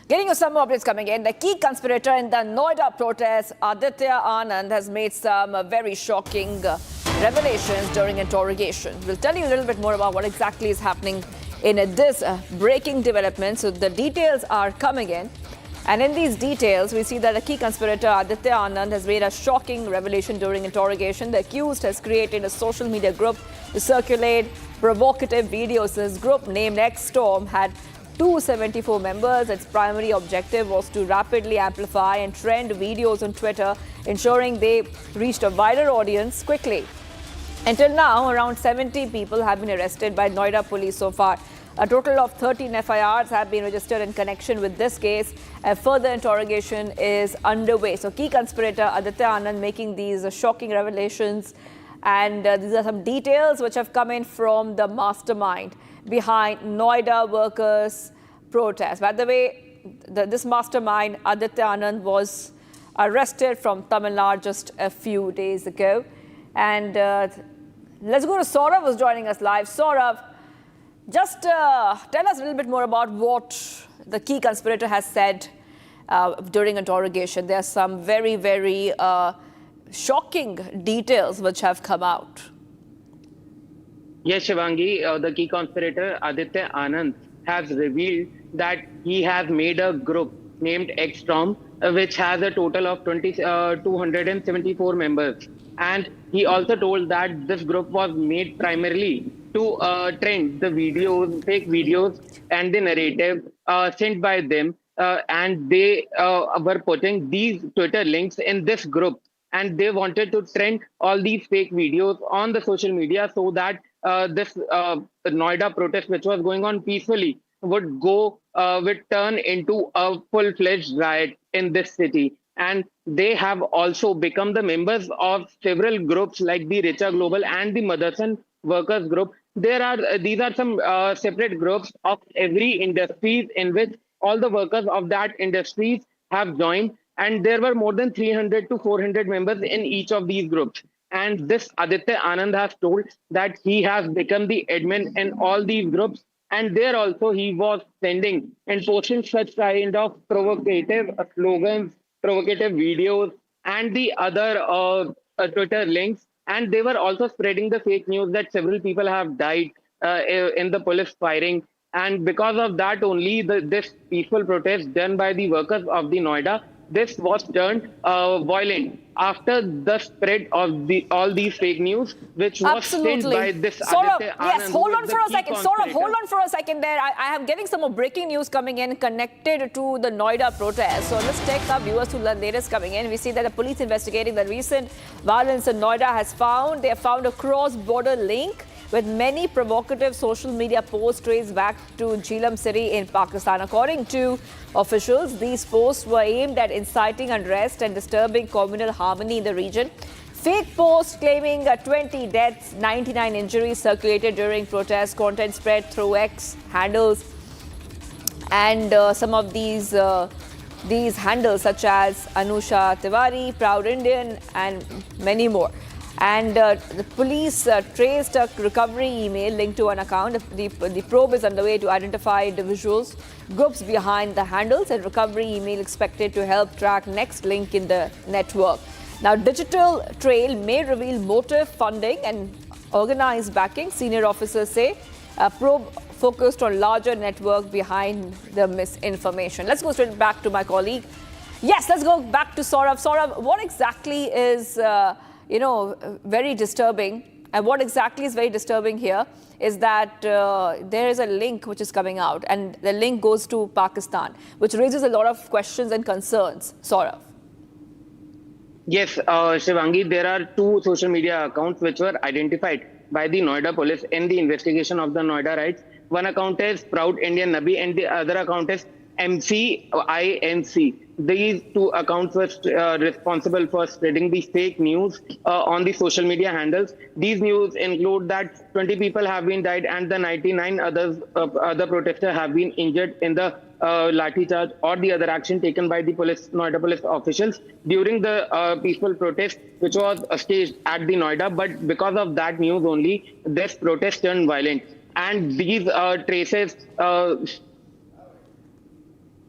Getting you some more updates coming in. The key conspirator in the Noida protests, Aditya Anand, has made some very shocking revelations during interrogation. We'll tell you a little bit more about what exactly is happening in this breaking development. So the details are coming in. And in these details, we see that the key conspirator, Aditya Anand, has made a shocking revelation during interrogation. The accused has created a social media group to circulate provocative videos. This group, named X-Storm, had 274 members. Its primary objective was to rapidly amplify and trend videos on Twitter, ensuring they reached a wider audience quickly. Until now, around 70 people have been arrested by Noida police so far. A total of 13 FIRs have been registered in connection with this case. A further interrogation is underway. So, key conspirator Aditya Anand making these shocking revelations. And these are some details which have come in from the mastermind behind Noida workers' protest. By the way, this mastermind, Aditya Anand, was arrested from Tamil Nadu just a few days ago. And let's go to Saurav, who's joining us live. Saurav, just tell us a little bit more about what the key conspirator has said during interrogation. There are some very, very shocking details which have come out. Yes, Shivangi, the key conspirator Aditya Anand has revealed that he has made a group named X-Storm, which has a total of 274 members. And he also told that this group was made primarily to trend the videos, fake videos, and the narrative sent by them. And they were putting these Twitter links in this group. And they wanted to trend all these fake videos on the social media so that this Noida protest, which was going on peacefully, would turn into a full-fledged riot in this city. And they have also become the members of several groups like the Richa Global and the Motherson Workers Group. These are some separate groups of every industry in which all the workers of that industries have joined. And there were more than 300 to 400 members in each of these groups. And this Aditya Anand has told that he has become the admin in all these groups. And there also he was sending and posting such kind of provocative slogans, provocative videos, and the other Twitter links. And they were also spreading the fake news that several people have died in the police firing. And because of that only, this peaceful protest done by the workers of the Noida, this was turned violent after the spread of all these fake news, which was sent by this Aditya Anand. Yes, hold on for a second. Saurav, hold on for a second there. I am getting some more breaking news coming in connected to the Noida protest. So let's take our viewers to the latest coming in. We see that the police investigating the recent violence in Noida they have found a cross-border link with many provocative social media posts traced back to Jhelum city in Pakistan. According to officials, these posts were aimed at inciting unrest and disturbing communal harmony in the region. Fake posts claiming 20 deaths, 99 injuries circulated during protests. Content spread through X handles, and some of these handles such as Anusha Tiwari, Proud Indian, and many more. And the police traced a recovery email linked to an account. The probe is underway to identify individuals, groups behind the handles, and recovery email expected to help track next link in the network. Now, digital trail may reveal motive, funding, and organized backing. Senior officers say a probe focused on larger network behind the misinformation. Let's go straight back to my colleague. Yes, let's go back to Saurav. Saurav, what exactly is very disturbing, and what exactly is very disturbing here is that there is a link which is coming out, and the link goes to Pakistan, which raises a lot of questions and concerns. Saurav. Yes, Shivangi, there are two social media accounts which were identified by the Noida police in the investigation of the Noida riots. One account is Proud Indian Nabi and the other account is MCINC. These two accounts were responsible for spreading the fake news on the social media handles. These news include that 20 people have been died and the 99 other protesters have been injured in the lathi charge or the other action taken by the Noida police officials during the peaceful protest, which was staged at the Noida. But because of that news only, this protest turned violent. And these traces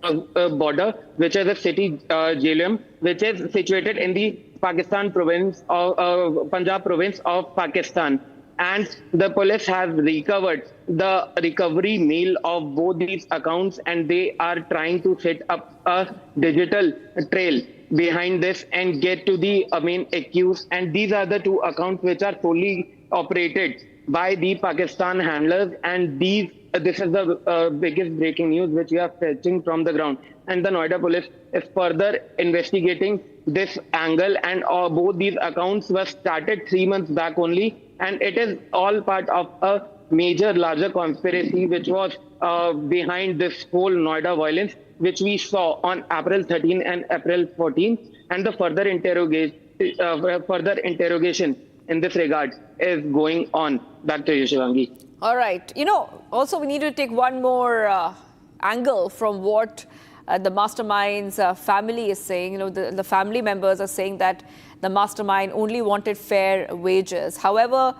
border, which is a city, Jhelum, which is situated in the Pakistan province of Punjab province of Pakistan. And the police has recovered the recovery mail of both these accounts, and they are trying to set up a digital trail behind this and get to the main accused. And these are the two accounts which are solely operated by the Pakistan handlers. And this is the biggest breaking news which we are fetching from the ground. And the Noida police is further investigating this angle. And both these accounts were started 3 months back only. And it is all part of a major, larger conspiracy which was behind this whole Noida violence, which we saw on April 13 and April 14. And the further interrogation in this regard is going on. Back to you, Shivangi. All right. Also we need to take one more angle from what the Mastermind's family is saying. The family members are saying that the Mastermind only wanted fair wages. However,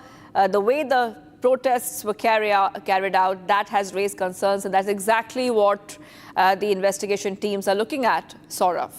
the way the protests were carried out, that has raised concerns, and that's exactly what the investigation teams are looking at. Saurav.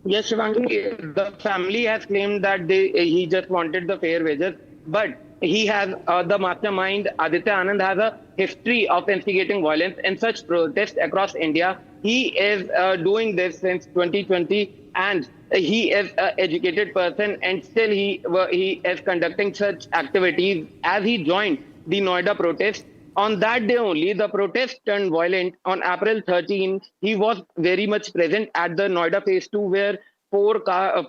Yes, Shivangi, the family has claimed that he just wanted the fair wages, but he has, the mastermind, Aditya Anand, has a history of instigating violence and such protests across India. He is doing this since 2020, and he is an educated person, and still he is conducting such activities as he joined the Noida protest. On that day only, the protest turned violent. On April 13, he was very much present at the Noida Phase 2, where four cars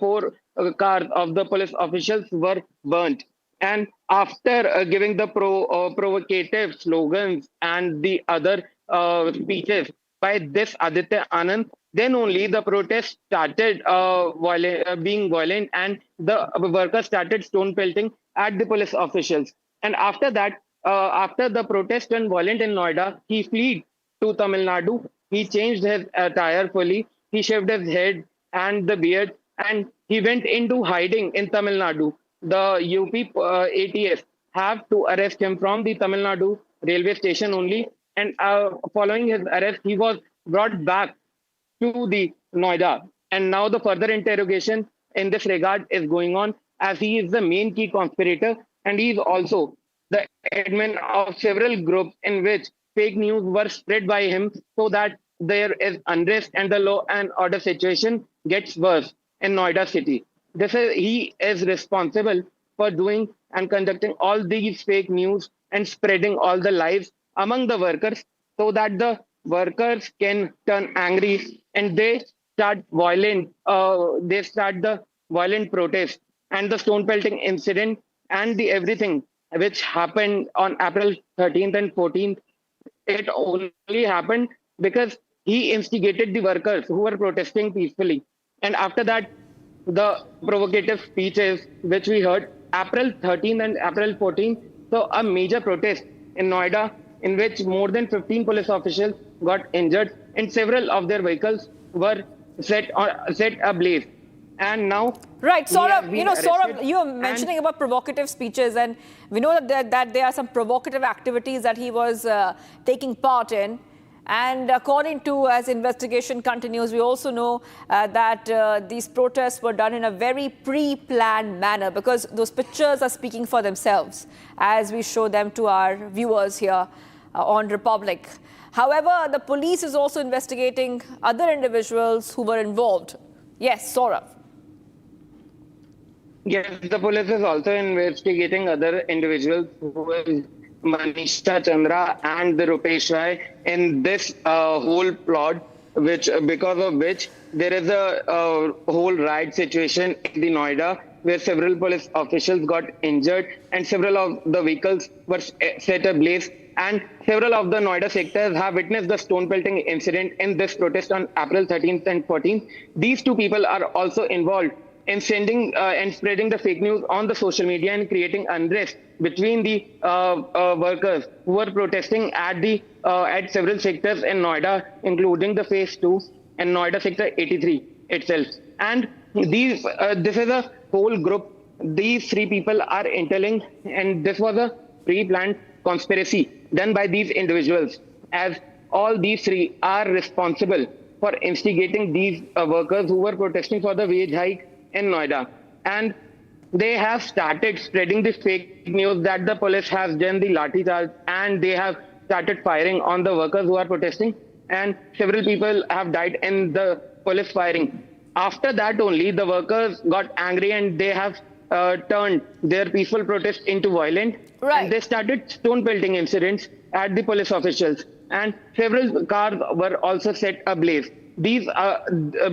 of the police officials were burnt. And after giving the provocative slogans and the other speeches by this Aditya Anand, then only the protest started being violent, and the workers started stone pelting at the police officials. And after that, after the protest turned violent in Noida, he fled to Tamil Nadu. He changed his attire fully. He shaved his head and the beard, and he went into hiding in Tamil Nadu. The UP ATS have to arrest him from the Tamil Nadu railway station only. And following his arrest, he was brought back to the Noida. And now the further interrogation in this regard is going on, as he is the main key conspirator, and he is also the admin of several groups in which fake news were spread by him, so that there is unrest and the law and order situation gets worse in Noida city. He is responsible for doing and conducting all these fake news and spreading all the lies among the workers, so that the workers can turn angry and they start the violent protest. And the stone pelting incident and the everything which happened on April 13th and 14th, it only happened because he instigated the workers who were protesting peacefully. And after that, the provocative speeches which we heard April 13th and April 14th, so a major protest in Noida in which more than 15 police officials got injured and several of their vehicles were set ablaze. And now, right, Saurabh, you are mentioning about provocative speeches, and we know that there are some provocative activities that he was taking part in. And according to, as investigation continues, we also know that these protests were done in a very pre-planned manner, because those pictures are speaking for themselves as we show them to our viewers here on Republic. However, the police is also investigating other individuals who were involved. Yes, Saurabh. Yes, the police is also investigating other individuals who is Manisha Chandra and the Rupesh Rai in this whole plot, because of which there is a whole riot situation in the Noida, where several police officials got injured and several of the vehicles were set ablaze. And several of the Noida sectors have witnessed the stone pelting incident in this protest on April 13th and 14th. These two people are also involved in sending and spreading the fake news on the social media and creating unrest between the workers who were protesting at several sectors in Noida, including the Phase 2 and Noida Sector 83 itself. And this is a whole group. These three people are interlinked, and this was a pre-planned conspiracy done by these individuals, as all these three are responsible for instigating these workers who were protesting for the wage hike in Noida. And they have started spreading this fake news that the police has done the lathi charge, and they have started firing on the workers who are protesting, and several people have died in the police firing. After that only, the workers got angry and they have turned their peaceful protest into violent. Right. And they started stone pelting incidents at the police officials. And several cars were also set ablaze. These,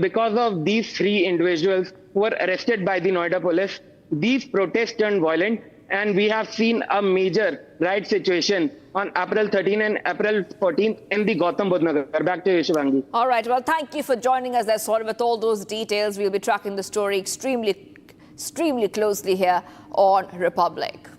because of these three individuals who were arrested by the Noida police, these protests turned violent, and we have seen a major riot situation on April 13 and April 14 in the Gautam Budh Nagar. Back to you, Shivangi. All right. Well, thank you for joining us there, Saurabh, with all those details. We'll be tracking the story extremely closely here on Republic.